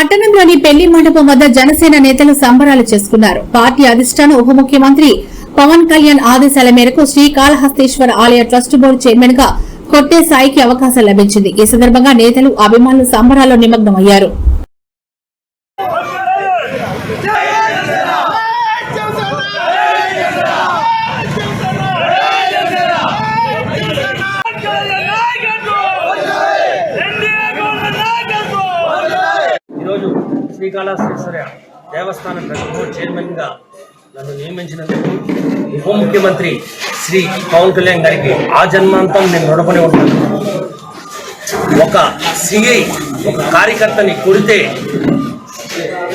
పట్టణంలోని పెళ్లి మండపం వద్ద జనసేన నేతలు సంబరాలు చేసుకున్నారు. పార్టీ అధిష్టానం ఉప ముఖ్యమంత్రి పవన్ కళ్యాణ్ ఆదేశాల మేరకు శ్రీకాళహస్తీశ్వర ఆలయ ట్రస్ట్ బోర్డు చైర్మన్ గా కొట్టే సాయికి అవకాశం లభించింది. ఈ సందర్భంగా నేతలు అభిమానులు సంబరాల్లో నిమగ్నమయ్యారు. శ్రీకాళహస్తీశ్వర దేవస్థానం ట్రస్ట్ బోర్డు చైర్మన్ గా నన్ను నియమించినందుకు ఉప ముఖ్యమంత్రి శ్రీ పవన్ కళ్యాణ్ గారికి ఆ జన్మాంతం నేను రుణపడి ఉంటాను. ఒక సిఐ ఒక కార్యకర్తని కొడితే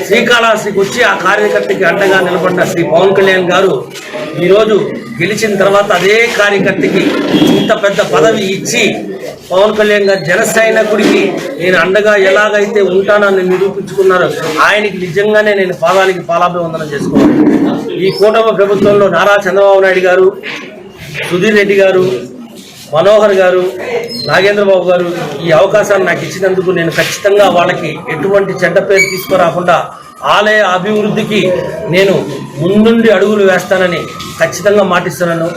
శ్రీకాళహస్తికి వచ్చి ఆ కార్యకర్తకి అండగా నిలబడిన శ్రీ పవన్ కళ్యాణ్ గారు ఈరోజు గెలిచిన తర్వాత అదే కార్యకర్తకి ఇంత పెద్ద పదవి ఇచ్చి పవన్ కళ్యాణ్ గారు జన సైనికుడికి నేను అండగా ఎలాగైతే ఉంటానని నిరూపించుకున్నారు. ఆయనకి నిజంగానే నేను పాదాలకి పాలాభివందనం చేసుకోవాలి. ఈ కూటమి ప్రభుత్వంలో నారా చంద్రబాబు నాయుడు గారు, సుధీర్ రెడ్డి గారు, మనోహర్ గారు, నాగేంద్రబాబు గారు ఈ అవకాశాన్ని నాకు ఇచ్చినందుకు నేను ఖచ్చితంగా వాళ్ళకి ఎటువంటి చెడ్డ పేరు తీసుకురాకుండా ఆలయ అభివృద్ధికి నేను ముందుండి అడుగులు వేస్తానని ఖచ్చితంగా మాటిస్తున్నాను.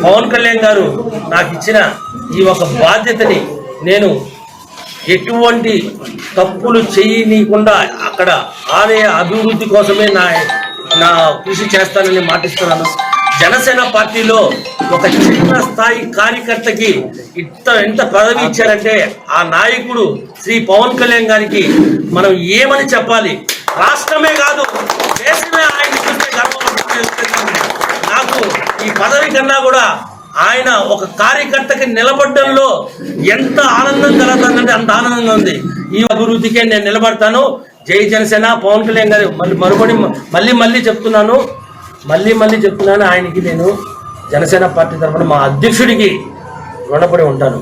పవన్ కళ్యాణ్ గారు నాకు ఇచ్చిన ఈ ఒక బాధ్యతని నేను ఎటువంటి తప్పులు చేయనీయకుండా అక్కడ ఆలయ అభివృద్ధి కోసమే నా కృషి చేస్తానని మాటిస్తున్నాను. జనసేన పార్టీలో ఒక చిన్న స్థాయి కార్యకర్తకి ఎంత పదవి ఇచ్చారంటే ఆ నాయకుడు శ్రీ పవన్ కళ్యాణ్ గారికి మనం ఏమని చెప్పాలి? రాష్ట్రమే కాదు దేశమే ఆయన చూస్తే గర్వపడుతుంది. నాకు ఈ పదవి కన్నా కూడా ఆయన ఒక కార్యకర్తకి నిలబడడంలో ఎంత ఆనందం కలుగుతుందంటే అంత ఆనందంగా ఉంది. ఈ అభివృద్ధికే నేను నిలబడతాను. జై జనసేన. పవన్ కళ్యాణ్ గారు మళ్ళీ చెప్తున్నాను ఆయనకి నేను జనసేన పార్టీ తరఫున మా అధ్యక్షుడికి రుణపడి ఉంటాను.